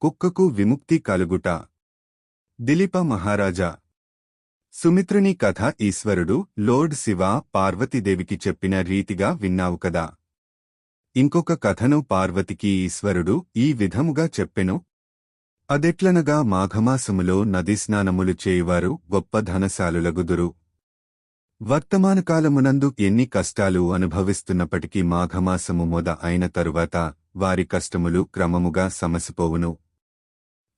కుక్కకు విముక్తి కలుగుట. దిలీప మహారాజా. సుమిత్రుని కథ ఈశ్వరుడు లోర్డ్ శివ పార్వతీదేవికి చెప్పిన రీతిగా విన్నావు కదా. ఇంకొక కథను పార్వతికి ఈశ్వరుడు ఈ విధముగా చెప్పెను. అదెట్లనగా మాఘమాసములో నదీస్నానములు చేయువారు గొప్ప ధనశాలులగుదురు. వర్తమానకాలమునందు ఎన్ని కష్టాలు అనుభవిస్తున్నప్పటికీ మాఘమాసము మొద అయిన తరువాత వారి కష్టములు క్రమముగా సమసిపోవును.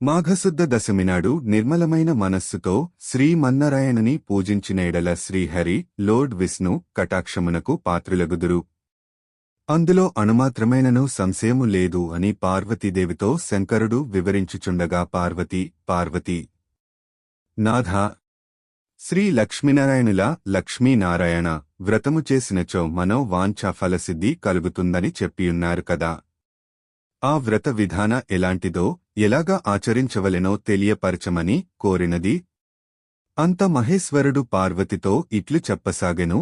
మాఘశుద్ధ దశమినాడు నిర్మలమైన మనస్సుతో శ్రీమన్నారాయణుని పూజించిన ఎడల శ్రీహరి లోర్డ్ విష్ణు కటాక్షమునకు పాత్రులగుదురు. అందులో అణుమాత్రమైనను సంశయము లేదు అని పార్వతీదేవితో శంకరుడు వివరించుచుండగా పార్వతీ నాథా, శ్రీ లక్ష్మీనారాయణుల లక్ష్మీనారాయణ వ్రతము చేసినచో మనో వాంఛా ఫలసిద్ధి కలుగుతుందని చెప్పియున్నారు కదా. ఆ వ్రత విధాన ఎలాంటిదో ఎలాగా ఆచరించవలెనో తెలియపరచమని కోరినది. అంత మహేశ్వరుడు పార్వతితో ఇట్లు చెప్పసాగెను.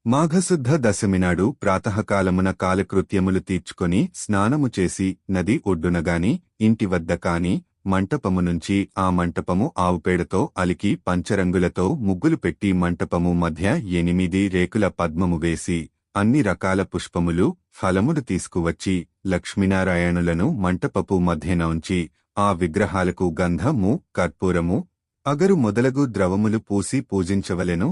మాఘశుద్ధ దశమినాడు ప్రాతకాలమున కాలకృత్యములు తీర్చుకొని స్నానము చేసి నది ఒడ్డునగాని ఇంటివద్ద కాని మంటపము నుంచి ఆ మంటపము ఆవుపేడతో అలికి పంచరంగులతో ముగ్గులు పెట్టి మంటపము మధ్య 8 రేకుల పద్మము వేసి అన్ని రకాల పుష్పములు ఫలములు తీసుకువచ్చి లక్ష్మీనారాయణులను మంటపపు మధ్యన ఉంచి ఆ విగ్రహాలకు గంధము కర్పూరము అగరు మొదలగు ద్రవములు పూసి పూజించవలెను.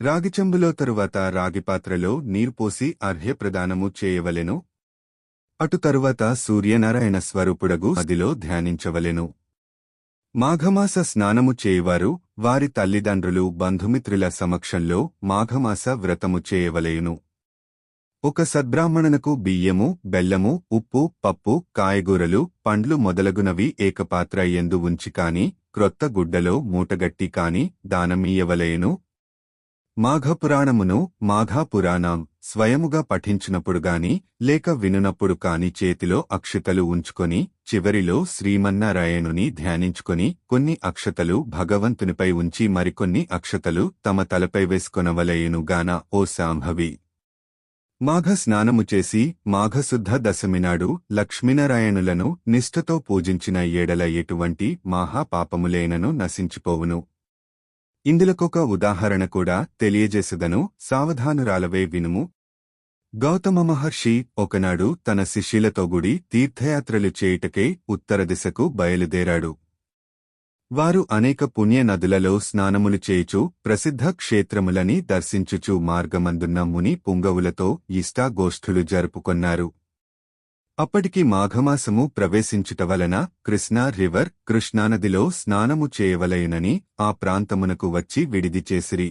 రాగిచెంబులో తరువాత రాగిపాత్రలో నీరు పోసి అర్ఘ్యప్రదానము చేయవలెను. అటు తరువాత సూర్యనారాయణ స్వరూపుడగు నదిలో ధ్యానించవలెను. మాఘమాస స్నానము చేయువారు వారి తల్లిదండ్రులు బంధుమిత్రుల సమక్షంలో మాఘమాస వ్రతము చేయవలెను. ఒక సద్బ్రాహ్మణునకు బియ్యము, బెల్లము, ఉప్పు, పప్పు, కాయగూరలు, పండ్లు మొదలగునవి ఏకపాత్ర యందు ఉంచి కాని క్రొత్త గుడ్డలో మూటగట్టి కాని దానమీయవలెను. మాఘపురాణమును మాఘాపురాణం స్వయముగా పఠించినప్పుడుగాని లేక వినునప్పుడు కాని చేతిలో అక్షతలు ఉంచుకొని చివరిలో శ్రీమన్నారాయణుని ధ్యానించుకొని కొన్ని అక్షతలు భగవంతునిపై ఉంచి మరికొన్ని అక్షతలు తమ తలపై వేసుకొనవలెనుగాన ఓ శాంభవి. మాఘ స్నానము చేసి మాఘశుద్ధ దశమినాడు లక్ష్మీనారాయణులను నిష్ఠతో పూజించిన ఏడల ఎటువంటి మహాపాపములేనను నశించిపోవును. ఇందులకొక ఉదాహరణ కూడా తెలియజేసెదను, సావధానురాలవే వినుము. గౌతమ మహర్షి ఒకనాడు తన శిష్యులతో గుడి తీర్థయాత్రలు చేయుటకై ఉత్తర దిశకు బయలుదేరాడు. వారు అనేక పుణ్య నదులలో స్నానములు చేయుచు ప్రసిద్ధ క్షేత్రములని దర్శించుచు మార్గమందున్న ముని పుంగవులతో ఇష్టాగోష్ఠులు జరుపుకొన్నారు. అప్పటికి మాఘమాసము ప్రవేశించుట వలన కృష్ణా రివర్ కృష్ణానదిలో స్నానము చేయవలయునని ఆ ప్రాంతమునకు వచ్చి విడిది చేసిరి.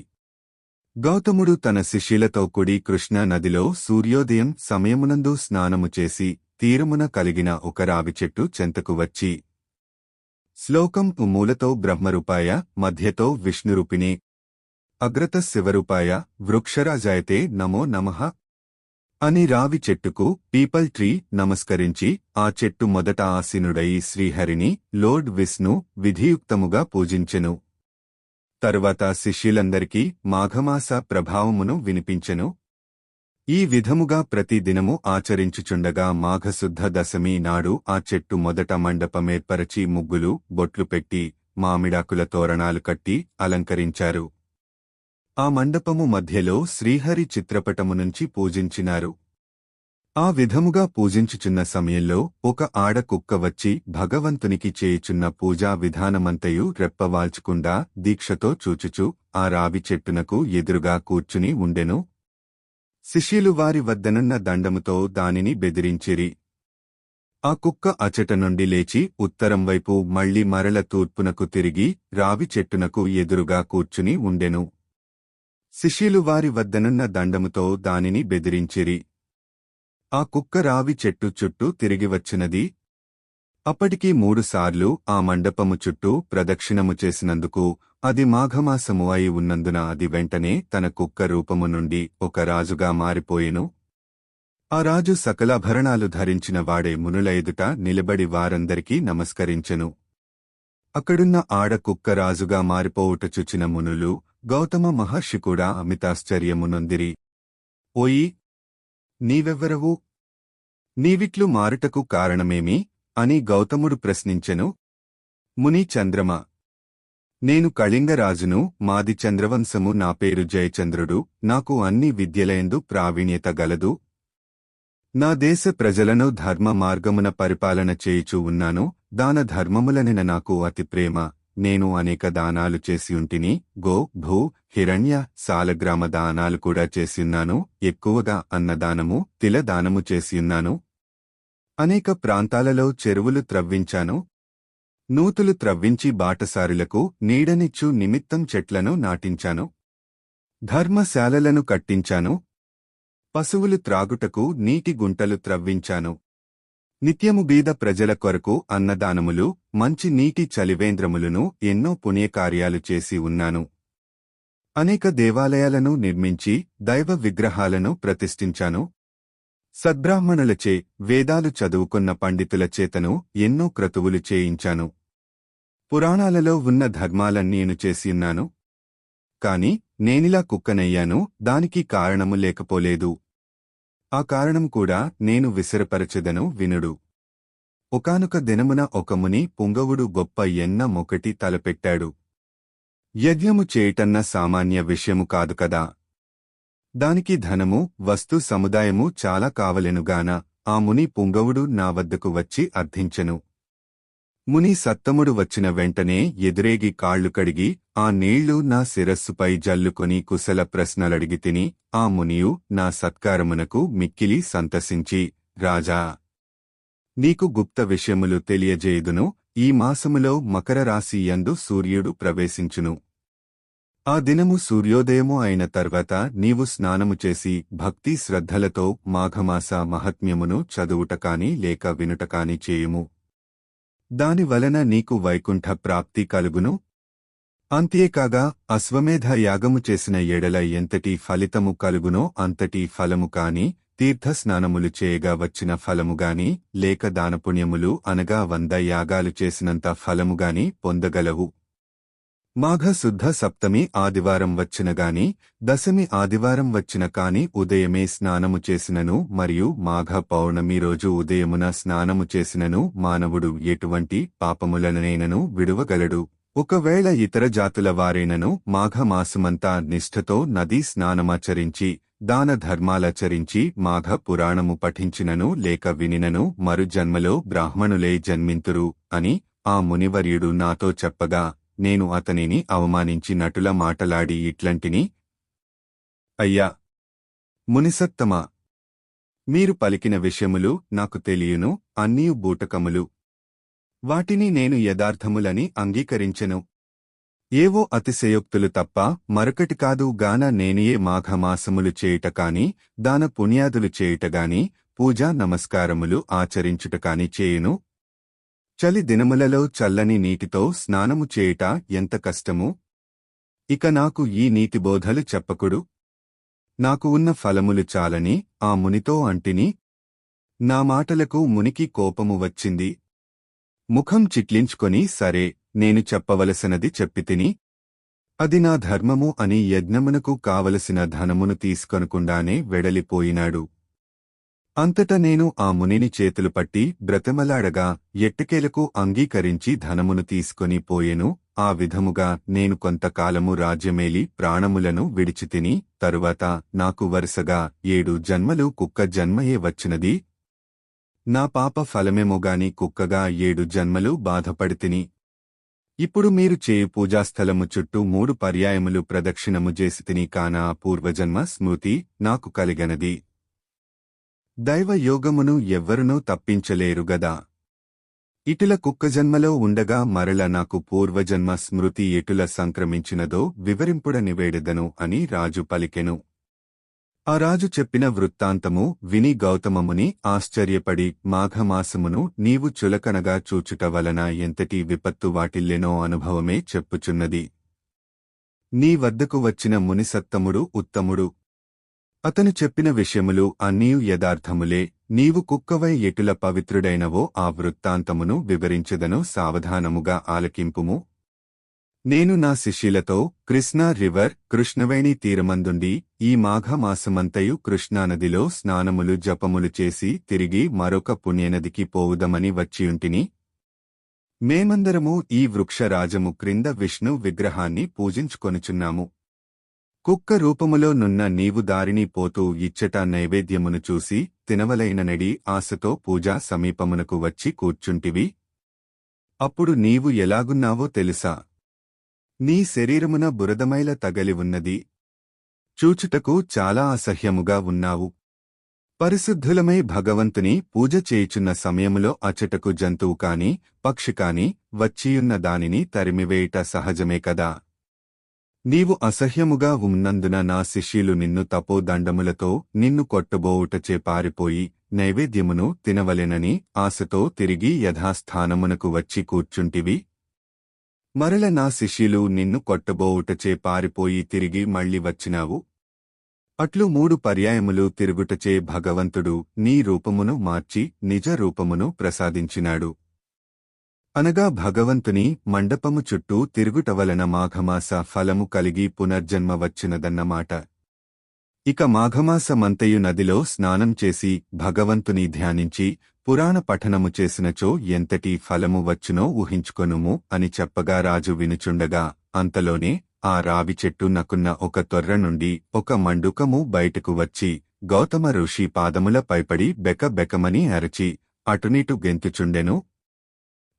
గౌతముడు తన శిష్యులతో కూడి కృష్ణా నదిలో సూర్యోదయం సమయమునందు స్నానము చేసి తీరమున కలిగిన ఒక రావి చెట్టు చెంతకు వచ్చి శ్లోకం మూలతో బ్రహ్మరూపాయ మధ్యతో విష్ణురూపిణే అగ్రత శివరూపాయ వృక్షరాజాయతే నమో నమః అని రావి చెట్టుకు పీపల్ ట్రీ నమస్కరించి ఆ చెట్టు మొదట ఆసీనుడై శ్రీహరిని లోర్డ్ విష్ణు విధియుక్తముగా పూజించెను. తరువాత శిష్యులందరికీ మాఘమాస ప్రభావమును వినిపించెను. ఈ విధముగా ప్రతి దినము ఆచరించుచుండగా మాఘశుద్ధ దశమి నాడు ఆ చెట్టు మొదట మండపమేర్పరచి ముగ్గులు బొట్లు పెట్టి మామిడాకుల తోరణాలు కట్టి అలంకరించారు. ఆ మండపము మధ్యలో శ్రీహరి చిత్రపటము నుంచి పూజించినారు. ఆ విధముగా పూజించుచున్న సమయంలో ఒక ఆడకుక్క వచ్చి భగవంతునికి చేయుచున్న పూజా విధానమంతయు రెప్పవాల్చకుండా దీక్షతో చూచుచు ఆ రావి చెట్టునకు ఎదురుగా కూర్చుని ఉండెను. శిష్యులు వారి వద్దనున్న దండముతో దానిని బెదిరించిరి. ఆ కుక్క అచట నుండి లేచి ఉత్తరం వైపు మళ్లీ మరల తూర్పునకు తిరిగి రావి చెట్టునకు ఎదురుగా కూర్చుని ఉండెను. శిష్యులు వారి వద్దనున్న దండముతో దానిని బెదిరించిరి. ఆ కుక్క రావి చెట్టు చుట్టూ తిరిగివచ్చినది. అప్పటికి 3 సార్లు ఆ మండపము చుట్టూ ప్రదక్షిణము చేసినందుకు అది మాఘమాసము అయి ఉన్నందున అది వెంటనే తన కుక్క రూపము నుండి ఒక రాజుగా మారిపోయెను. ఆ రాజు సకలాభరణాలు ధరించిన వాడే మునుల ఎదుట నిలబడి వారందరికీ నమస్కరించెను. అక్కడున్న ఆడ కుక్క రాజుగా మారిపోవుట చూచిన మునులు గౌతమ మహర్షి కూడా అమితాశ్చర్యమునొందిరి. ఓయి, నీవెవ్వరవు? నీవిట్లు మారుటకు కారణమేమి అని గౌతముడు ప్రశ్నించెను. ముని చంద్రమ, నేను కళింగరాజును, మాది చంద్రవంశము, నా పేరు జయచంద్రుడు, నాకు అన్ని విద్యలయందు ప్రావీణ్యత గలదు. నా దేశ ప్రజలను ధర్మ మార్గమున పరిపాలన చేయుచూ ఉన్నాను. దాన ధర్మములనిన నాకు అతి ప్రేమ. నేను అనేక దానాలు చేసియుంటిని. గో, భూ, హిరణ్య, సాలగ్రామ దానాలు కూడా చేసియున్నాను. ఎక్కువగా అన్నదానము, తిలదానము చేసియున్నాను. అనేక ప్రాంతాలలో చెరువులు త్రవ్వించాను. నూతులు త్రవ్వించి బాటసారులకు నీడనిచ్చు నిమిత్తం చెట్లను నాటించాను. ధర్మశాలలను కట్టించాను. పశువులు త్రాగుటకు నీటి గుంటలు త్రవ్వించాను. నిత్యము బీద ప్రజల కొరకు అన్నదానములు, మంచి నీటి చలివేంద్రములను, ఎన్నో పుణ్యకార్యాలు చేసి ఉన్నాను. అనేక దేవాలయాలను నిర్మించి దైవ విగ్రహాలను ప్రతిష్ఠించాను. సద్బ్రాహ్మణులచే, వేదాలు చదువుకున్న పండితుల చేతను ఎన్నో క్రతువులు చేయించాను. పురాణాలలో ఉన్న ధర్మాలన్నీను చేసియున్నాను. కాని నేనిలా కుక్కనయ్యాను, దానికి కారణము లేకపోలేదు. ఆ కారణం కూడా నేను విసరపరచెదను, వినుడు. ఒకానొక దినమున ఒక ముని పుంగవుడు గొప్ప యజ్ఞమొకటి తలపెట్టాడు. యజ్ఞము చేయటన్న సామాన్య విషయము కాదు కదా. దానికి ధనము, వస్తు సముదాయము చాలా కావలెనుగాన ఆ ముని పుంగవుడు నా వద్దకు వచ్చి అర్థించెను. ముని సత్తముడు వచ్చిన వెంటనే ఎదురేగి కాళ్లు కడిగి ఆ నీళ్లు నా శిరస్సుపై జల్లుకొని కుశల ప్రశ్నలడిగితిని. ఆ మునియు నా సత్కారమునకు మిక్కిలి సంతసించి, రాజా, నీకు గుప్త విషయములు తెలియజేయుదును. ఈ మాసములో మకర రాశి యందు సూర్యుడు ప్రవేశించును. ఆ దినము సూర్యోదయము అయిన తర్వాత నీవు స్నానము చేసి భక్తి శ్రద్ధలతో మాఘమాస మహాత్మ్యమును చదువుటకాని లేక వినుటకాని చేయుము. దానివలన నీకు వైకుంఠ ప్రాప్తి కలుగును. అంతేకాగా అశ్వమేధ యాగము చేసిన ఎడల ఎంతటి ఫలితము కలుగునో అంతటి ఫలము కాని, తీర్థస్నానములు చేయగా వచ్చిన ఫలముగాని, లేక దానపుణ్యములు అనగా 100 యాగాలు చేసినంత ఫలముగాని పొందగలవు. మాఘ శుద్ధ సప్తమి ఆదివారం వచ్చినగాని, దశమి ఆదివారం వచ్చిన కాని ఉదయమే స్నానము చేసినను మరియు మాఘ పౌర్ణమి రోజు ఉదయమున స్నానము చేసినను మానవుడు ఎటువంటి పాపములనైనను విడువగలడు. ఒకవేళ ఇతర జాతుల వారైనను మాఘమాసమంతా నిష్ఠతో నదీ స్నానమాచరించి దాన ధర్మాలచరించి మాఘ పురాణము పఠించినను లేక వినినను మరు జన్మలో బ్రాహ్మణులే జన్మింతురు అని ఆ మునివర్యుడు నాతో చెప్పగా, నేను అతనిని అవమానించినటుల మాటలాడి ఇట్లంటిని. అయ్యా మునిసత్తమా, మీరు పలికిన విషయములు నాకు తెలియను, అన్నీయు బూటకములు. వాటిని నేను యథార్థములని అంగీకరించెను. ఏవో అతిశయోక్తులు తప్ప మరొకటి కాదు గాన నేనియే మాఘమాసములు చేయుటకాని, దాన పుణ్యాదులు చేయుటగాని, పూజా నమస్కారములు ఆచరించుటకాని చేయును. చలి దినములలో చల్లని నీటితో స్నానము చేయుట ఎంత కష్టము. ఇక నాకు ఈ నీతిబోధలు చెప్పకుడు. నాకు ఉన్న ఫలములు చాలని ఆ మునితో అంటిని. నా మాటలకు మునికి కోపము వచ్చింది. ముఖం చిట్లించుకొని, సరే, నేను చెప్పవలసినది చెప్పితిని. అది నా ధర్మము అని యజ్ఞమునకు కావలసిన ధనమును తీసుకొనకుండానే వెడలిపోయినాడు. అంతట నేను ఆ మునిని చేతులు పట్టి బ్రతిమలాడగా ఎట్టకేలకు అంగీకరించి ధనమును తీసుకొని పోయెను. ఆ విధముగా నేను కొంతకాలము రాజ్యమేలి ప్రాణములను విడిచితిని. తరువాత నాకు వరుసగా 7 జన్మలు కుక్క జన్మయే వచ్చినది. నా పాప ఫలమేమోగాని కుక్కగా 7 జన్మలు బాధపడితిని. ఇప్పుడు మీరు చేయు పూజాస్థలము చుట్టూ 3 పర్యాయములు ప్రదక్షిణము చేసితిని కాన పూర్వజన్మ స్మృతి నాకు కలిగనది. దైవ యోగమును ఎవ్వరునూ తప్పించలేరు గదా. ఇటుల కుక్కజన్మలో ఉండగా మరల నాకు పూర్వజన్మ స్మృతి ఎటుల సంక్రమించినదో వివరింపుడనివేడెదను అని రాజు పలికెను. ఆ రాజు చెప్పిన వృత్తాంతము విని గౌతమముని ఆశ్చర్యపడి, మాఘమాసమును నీవు చులకనగా చూచుట వలన ఎంతటి విపత్తు వాటిల్లెనో అనుభవమే చెప్పుచున్నది. నీ వద్దకు వచ్చిన మునిసత్తముడు ఉత్తముడు. అతను చెప్పిన విషయములు అన్నీయు యథార్థములే. నీవు కుక్కవై ఎటుల పవిత్రుడైనవో ఆ వృత్తాంతమును వివరించెదను, సావధానముగా ఆలకింపుము. నేను నా శిష్యులతో కృష్ణా రివర్ కృష్ణవేణి తీరమందుండి ఈ మాఘమాసమంతయు కృష్ణానదిలో స్నానములు జపములు చేసి తిరిగి మరొక పుణ్యనదికి పోవుదమని వచ్చియుంటిని. మేమందరము ఈ వృక్షరాజము క్రింద విష్ణు విగ్రహాన్ని పూజించుకొనుచున్నాము. కుక్క రూపములో నున్న నీవు దారిని పోతూ ఇచ్చట నైవేద్యమును చూసి తినవలైననడి ఆశతో పూజా సమీపమునకు వచ్చి కూర్చుంటివి. అప్పుడు నీవు ఎలాగున్నావో తెలుసా? నీ శరీరమున బురదమైల తగలి ఉన్నది. చూచుటకు చాలా అసహ్యముగా ఉన్నావు. పరిశుద్ధులమై భగవంతుని పూజ చేయుచున్న సమయములో అచటకు జంతువు కాని పక్షికాని వచ్చియున్న దానిని తరిమివేయుట సహజమే కదా. నీవు అసహ్యముగా ఉన్నందున నా శిష్యులు నిన్ను తపోదండములతో నిన్ను కొట్టబోవుటచే పారిపోయి నైవేద్యమును తినవలెనని ఆశతో తిరిగి యథాస్థానమునకు వచ్చి కూర్చుంటివి. మరల నా శిష్యులు నిన్ను కొట్టబోవుటచే పారిపోయి తిరిగి మళ్ళీ వచ్చినావు. అట్లు 3 పర్యాయములు తిరుగుటచే భగవంతుడు నీ రూపమును మార్చి నిజ రూపమును ప్రసాదించినాడు. అనగా భగవంతుని మండపము చుట్టూ తిరుగుటవలన మాఘమాస ఫలము కలిగి పునర్జన్మ వచ్చినదన్నమాట. ఇక మాఘమాసమంతయు నదిలో స్నానం చేసి భగవంతుని ధ్యానించి పురాణ పఠనము చేసినచో ఎంతటి ఫలము వచ్చునో ఊహించుకొనుము అని చెప్పగా రాజు వినుచుండగా అంతలోనే ఆ రావి చెట్టు నకున్న ఒక తొర్ర నుండి ఒక మండుకము బయటకు వచ్చి గౌతమ ఋషి పాదముల పైపడి బెకబెకమని అరచి అటునిటు గెంతుచుండెను.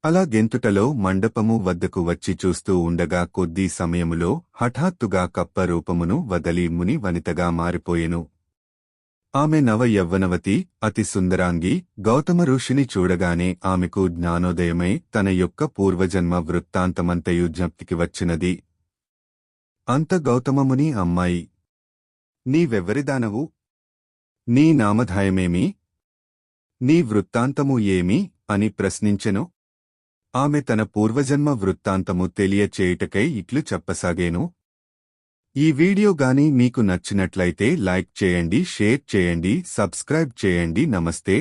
అలా గెంతుటలో మండపము వద్దకు వచ్చి చూస్తూ ఉండగా కొద్దీ సమయములో హఠాత్తుగా కప్ప రూపమును వదలి ముని వనితగా మారిపోయెను. ఆమె నవ యవ్వనవతి, అతి సుందరాంగి. గౌతమ ఋషిని చూడగానే ఆమెకు జ్ఞానోదయమై తన యొక్క పూర్వజన్మ వృత్తాంతమంతయు జ్ఞప్తికి వచ్చినది. అంత గౌతమముని అమ్మాయి, నీవెవ్వరిదానవు? నీ నామధాయమేమి? నీ వృత్తాంతము ఏమి? అని ప్రశ్నించెను. ఆమె తన పూర్వజన్మ వృత్తాంతము తెలియచేయుటకై ఇట్లు చెప్పసాగేను. ఈ వీడియో గాని మీకు నచ్చినట్లయితే లైక్ చేయండి, షేర్ చేయండి, సబ్స్క్రైబ్ చేయండి. నమస్తే.